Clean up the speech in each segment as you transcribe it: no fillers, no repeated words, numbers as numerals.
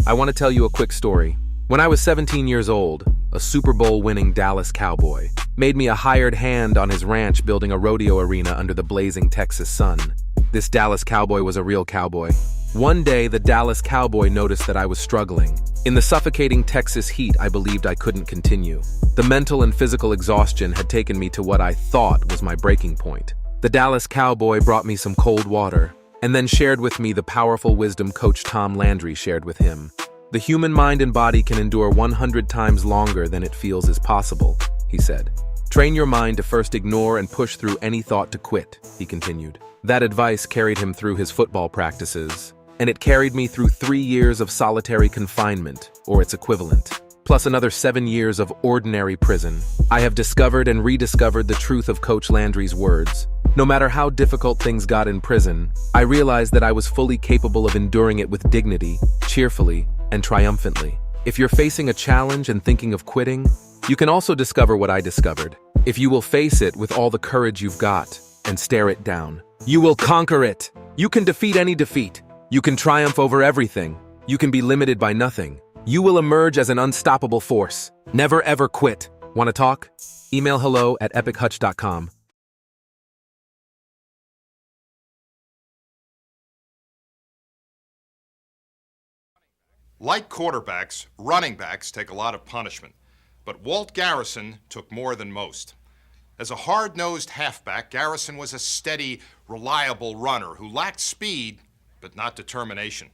I want to tell you a quick story. When I was 17 years old, a Super Bowl winning Dallas Cowboy made me a hired hand on his ranch building a rodeo arena under the blazing Texas sun. This Dallas Cowboy was a real cowboy. One day, the Dallas Cowboy noticed that I was struggling. In the suffocating Texas heat, I believed I couldn't continue. The mental and physical exhaustion had taken me to what I thought was my breaking point. The Dallas Cowboy brought me some cold water, and then shared with me the powerful wisdom Coach Tom Landry shared with him. The human mind and body can endure 100 times longer than it feels is possible, he said. Train your mind to first ignore and push through any thought to quit, he continued. That advice carried him through his football practices, and it carried me through 3 years of solitary confinement, or its equivalent, plus another 7 years of ordinary prison. I have discovered and rediscovered the truth of Coach Landry's words. No matter how difficult things got in prison, I realized that I was fully capable of enduring it with dignity, cheerfully, and triumphantly. If you're facing a challenge and thinking of quitting, you can also discover what I discovered. If you will face it with all the courage you've got and stare it down, you will conquer it. You can defeat any defeat. You can triumph over everything. You can be limited by nothing. You will emerge as an unstoppable force. Never ever quit. Want to talk? Email hello@epichutch.com. Like quarterbacks, running backs take a lot of punishment, but Walt Garrison took more than most. As a hard-nosed halfback, Garrison was a steady, reliable runner who lacked speed, but not determination.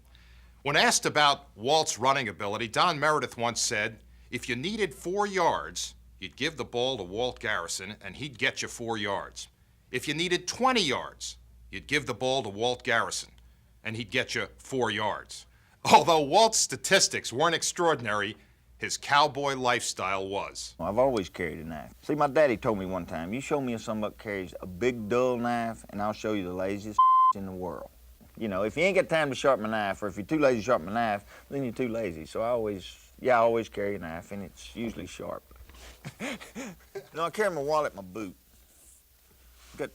When asked about Walt's running ability, Don Meredith once said, if you needed 4 yards, you'd give the ball to Walt Garrison and he'd get you 4 yards. If you needed 20 yards, you'd give the ball to Walt Garrison and he'd get you 4 yards. Although Walt's statistics weren't extraordinary, his cowboy lifestyle was. I've always carried a knife. See, my daddy told me one time, you show me somebody carries a big, dull knife, and I'll show you the laziest in the world. You know, if you ain't got time to sharpen a knife, or if you're too lazy to sharpen a knife, then you're too lazy. So I always carry a knife, and it's usually sharp. I carry my wallet in my boot. Got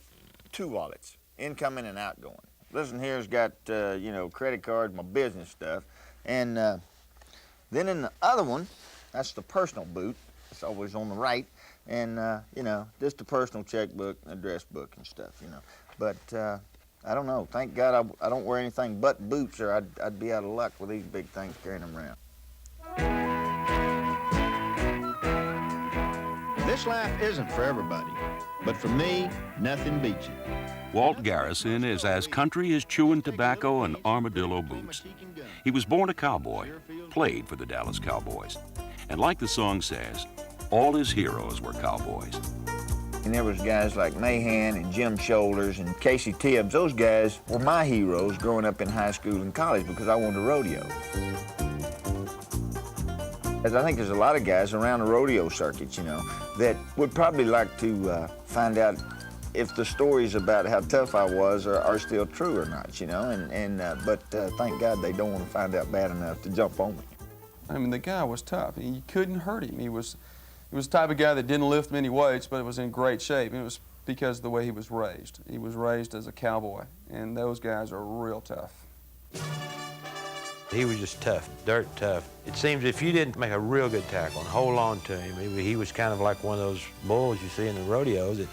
2 wallets, incoming and outgoing. This one here's got, credit cards, my business stuff. And then in the other one, that's the personal boot. It's always on the right. And, just the personal checkbook, address book and stuff, But I don't know. Thank God I don't wear anything but boots, or I'd be out of luck with these big things carrying them around. This life isn't for everybody, but for me, nothing beats it. Walt Garrison is as country as chewing tobacco and armadillo boots. He was born a cowboy, played for the Dallas Cowboys. And like the song says, all his heroes were cowboys. And there was guys like Mahan and Jim Shoulders and Casey Tibbs. Those guys were my heroes growing up in high school and college because I wanted to rodeo. As I think there's a lot of guys around the rodeo circuit, that would probably like to find out if the stories about how tough I was are still true or not, but thank God they don't want to find out bad enough to jump on me. I mean, the guy was tough. You couldn't hurt him. He was the type of guy that didn't lift many weights, but was in great shape. It was because of the way he was raised. He was raised as a cowboy, and those guys are real tough. He was just tough, dirt tough. It seems if you didn't make a real good tackle and hold on to him, he was kind of like one of those bulls you see in the rodeos that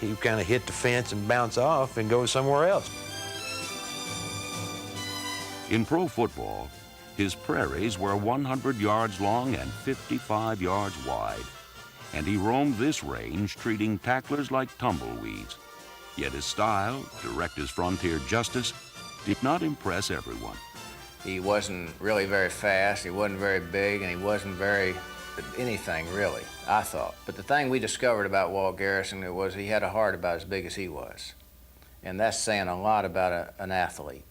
he kind of hit the fence and bounce off and go somewhere else. In pro football, his prairies were 100 yards long and 55 yards wide, and he roamed this range treating tacklers like tumbleweeds. Yet his style, direct as frontier justice, did not impress everyone. He wasn't really very fast, he wasn't very big, and he wasn't very anything really, I thought. But the thing we discovered about Walt Garrison was he had a heart about as big as he was. And that's saying a lot about an athlete.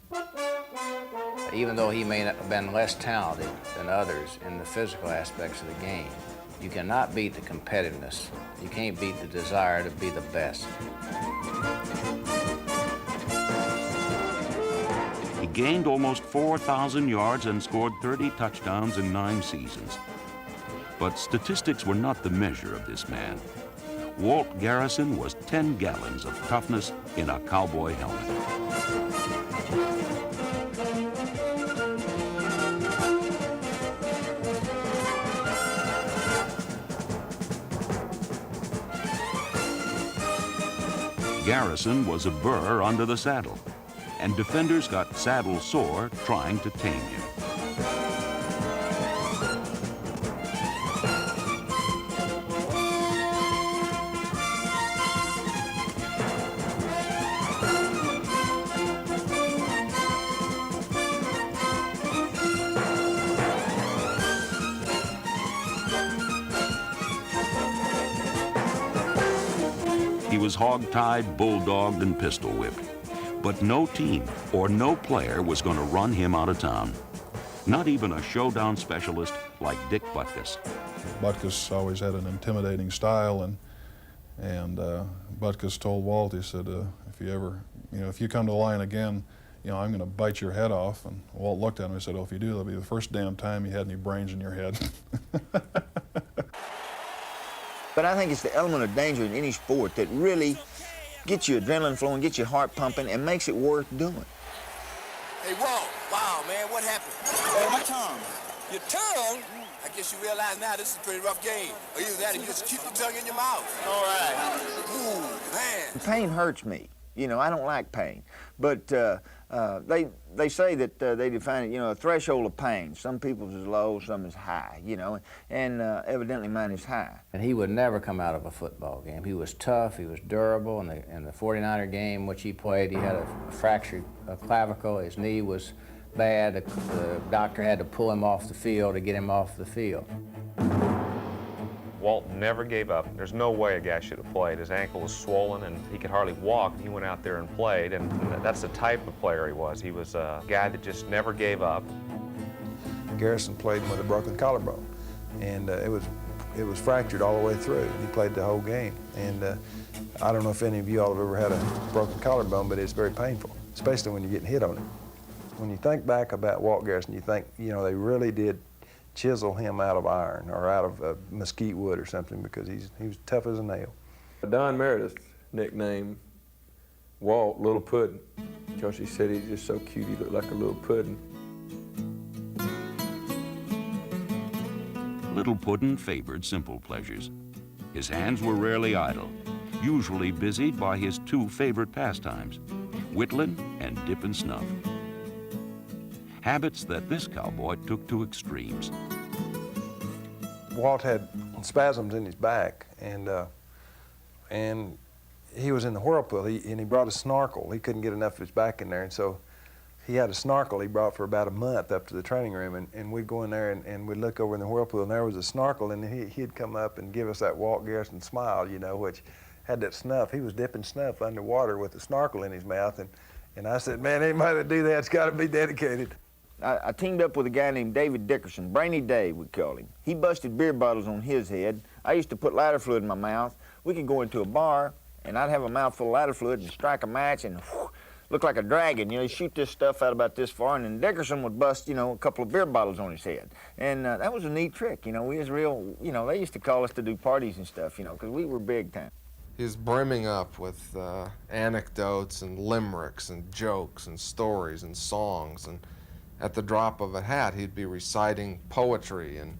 Even though he may have been less talented than others in the physical aspects of the game, you cannot beat the competitiveness. You can't beat the desire to be the best. He gained almost 4,000 yards and scored 30 touchdowns in 9 seasons. But statistics were not the measure of this man. Walt Garrison was 10 gallons of toughness in a cowboy helmet. Garrison was a burr under the saddle, and defenders got saddle sore trying to tame him. He was hog-tied, bulldogged, and pistol-whipped. But no team or no player was going to run him out of town. Not even a showdown specialist like Dick Butkus. Butkus always had an intimidating style, and Butkus told Walt, he said, if you come to the line again, I'm going to bite your head off. And Walt looked at him and said, oh, if you do, that'll be the first damn time you had any brains in your head. But I think it's the element of danger in any sport that really gets your adrenaline flowing, gets your heart pumping, and makes it worth doing. Hey, Walt, wow, man, what happened? Oh, my tongue. Your tongue? I guess you realize now this is a pretty rough game. Or either that or you just keep your tongue in your mouth. All right. Ooh, man. Pain hurts me. I don't like pain. But they say that they define it, a threshold of pain. Some people's is low, some is high, and evidently mine is high. And he would never come out of a football game. He was tough, he was durable. In the 49er game, which he played, he had a fractured clavicle. His knee was bad. The doctor had to pull him off the field to get him off the field. Walt never gave up. There's no way a guy should have played. His ankle was swollen and he could hardly walk. He went out there and played, and that's the type of player he was. He was a guy that just never gave up. Garrison played with a broken collarbone, and it was fractured all the way through. He played the whole game, and I don't know if any of you all have ever had a broken collarbone, but it's very painful, especially when you're getting hit on it. When you think back about Walt Garrison, you think, they really did chisel him out of iron or out of mesquite wood or something, because he was tough as a nail. Don Meredith nicknamed Walt Little Puddin' because he said he's just so cute, he looked like a little pudding. Little Puddin' favored simple pleasures. His hands were rarely idle, usually busied by his two favorite pastimes, whittling and dipping snuff. Habits that this cowboy took to extremes. Walt had spasms in his back, and he was in the whirlpool, and he brought a snorkel. He couldn't get enough of his back in there, and so he had a snorkel he brought for about a month up to the training room, and we'd go in there and we'd look over in the whirlpool, and there was a snorkel, and he'd come up and give us that Walt Garrison smile, which had that snuff. He was dipping snuff underwater with a snorkel in his mouth, and I said, man, anybody that do that's got to be dedicated. I teamed up with a guy named David Dickerson, Brainy Dave, we called him. He busted beer bottles on his head. I used to put lighter fluid in my mouth. We could go into a bar, and I'd have a mouthful of lighter fluid and strike a match and look like a dragon. You shoot this stuff out about this far, and then Dickerson would bust, a couple of beer bottles on his head. And that was a neat trick. We was real, they used to call us to do parties and stuff, because we were big time. He was brimming up with anecdotes and limericks and jokes and stories and songs, and at the drop of a hat, he'd be reciting poetry, and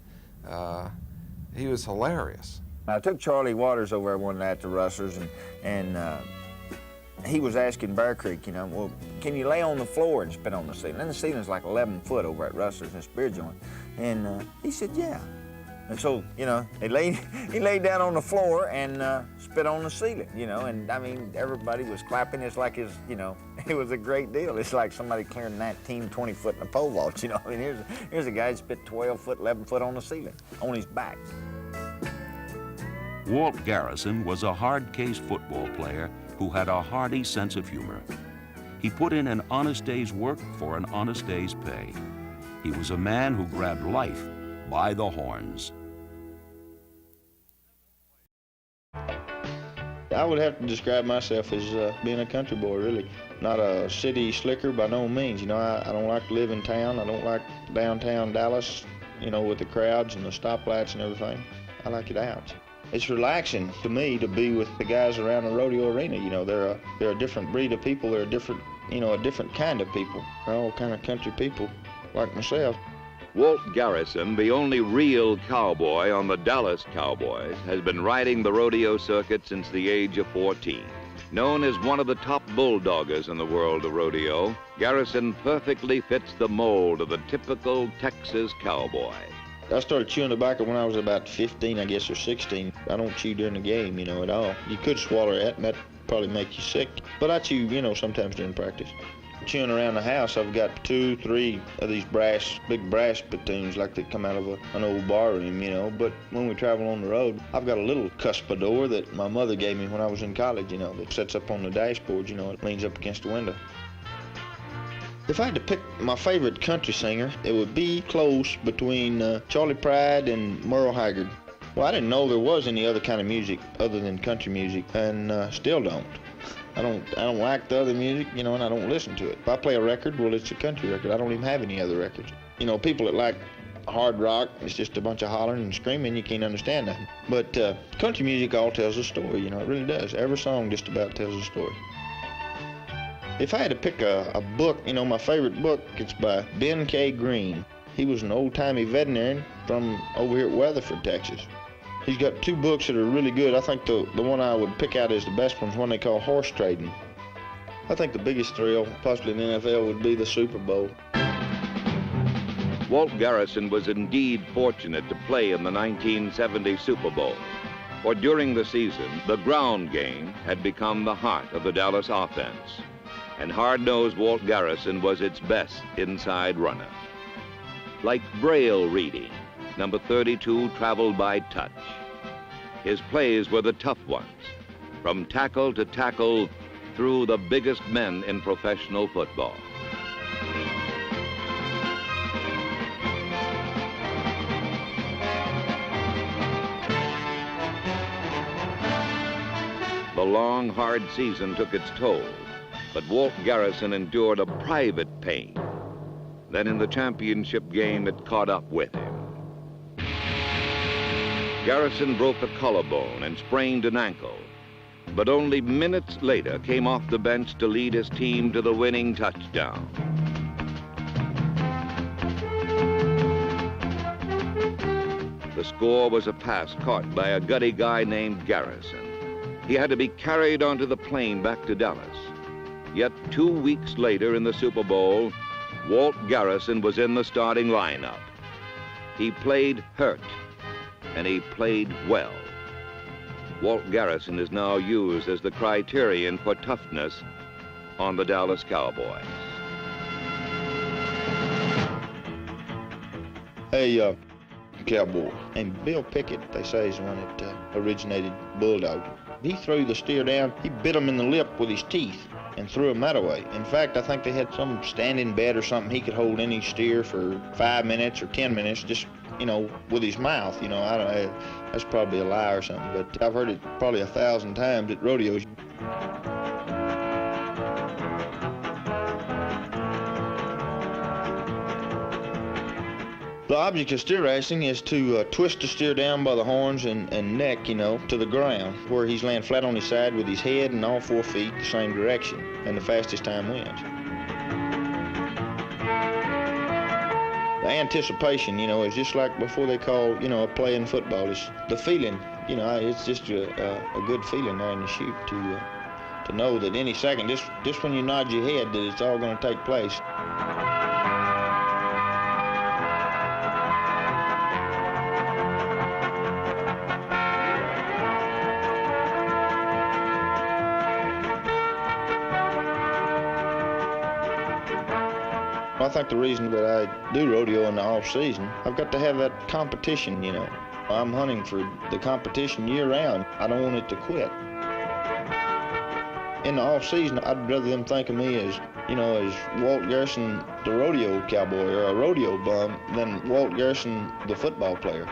he was hilarious. I took Charlie Waters over there one night to Rustler's, and he was asking Bear Creek, well, can you lay on the floor and spit on the ceiling? And the ceiling's like 11 foot over at Rustler's in this beer joint. And he said, yeah. And so, he laid down on the floor and spit on the ceiling, and I mean, everybody was clapping. It's like it was a great deal. It's like somebody clearing 19, 20 foot in a pole vault, I mean, here's a guy that spit 12 foot, 11 foot on the ceiling, on his back. Walt Garrison was a hard-case football player who had a hearty sense of humor. He put in an honest day's work for an honest day's pay. He was a man who grabbed life by the horns. I would have to describe myself as being a country boy, really. Not a city slicker by no means. I don't like to live in town. I don't like downtown Dallas, with the crowds and the stoplights and everything. I like it out. It's relaxing to me to be with the guys around the rodeo arena. They're a different breed of people. They're a different kind of people. They're all kind of country people like myself. Walt Garrison, the only real cowboy on the Dallas Cowboys, has been riding the rodeo circuit since the age of 14. Known as one of the top bulldoggers in the world of rodeo, Garrison perfectly fits the mold of the typical Texas cowboy. I started chewing tobacco when I was about 15, I guess, or 16. I don't chew during the game, at all. You could swallow it, and that'd probably make you sick. But I chew, sometimes during practice. Chewing around the house, I've got 2, 3 of these big brass spittoons like they come out of an old bar room, But when we travel on the road, I've got a little cuspidor that my mother gave me when I was in college, that sets up on the dashboard, it leans up against the window. If I had to pick my favorite country singer, it would be close between Charlie Pride and Merle Haggard. Well, I didn't know there was any other kind of music other than country music, and still don't. I don't like the other music, and I don't listen to it. If I play a record, well, it's a country record. I don't even have any other records. People that like hard rock, it's just a bunch of hollering and screaming, you can't understand that. But country music all tells a story, it really does. Every song just about tells a story. If I had to pick a book, my favorite book, it's by Ben K. Green. He was an old-timey veterinarian from over here at Weatherford, Texas. He's got 2 books that are really good. I think the one I would pick out as the best one is one they call Horse Trading. I think the biggest thrill, possibly in the NFL, would be the Super Bowl. Walt Garrison was indeed fortunate to play in the 1970 Super Bowl, for during the season, the ground game had become the heart of the Dallas offense, and hard-nosed Walt Garrison was its best inside runner. Like Braille reading, number 32 traveled by touch. His plays were the tough ones, from tackle to tackle through the biggest men in professional football. The long, hard season took its toll, but Walt Garrison endured a private pain. Then in the championship game, it caught up with him. Garrison broke a collarbone and sprained an ankle, but only minutes later came off the bench to lead his team to the winning touchdown. The score was a pass caught by a gutty guy named Garrison. He had to be carried onto the plane back to Dallas. Yet 2 weeks later in the Super Bowl, Walt Garrison was in the starting lineup. He played hurt, and he played well. Walt Garrison is now used as the criterion for toughness on the Dallas Cowboys. Hey, cowboy. And Bill Pickett, they say, is the one that originated bulldog. He threw the steer down, he bit him in the lip with his teeth and threw him that way. In fact, I think they had some standing bed or something. He could hold any steer for 5 minutes or 10 minutes, just, with his mouth. I don't, that's probably a lie or something, but I've heard it probably 1,000 times at rodeos. The object of steer racing is to twist the steer down by the horns and neck, to the ground, where he's laying flat on his side with his head and all 4 feet the same direction, and the fastest time wins. The anticipation, is just like before they call, a play in football. It's the feeling, it's just a good feeling there in the chute to know that any second, just when you nod your head, that it's all going to take place. I think the reason that I do rodeo in the off season, I've got to have that competition, I'm hunting for the competition year round. I don't want it to quit. In the off season, I'd rather them think of me as, as Walt Garrison, the rodeo cowboy, or a rodeo bum, than Walt Garrison, the football player.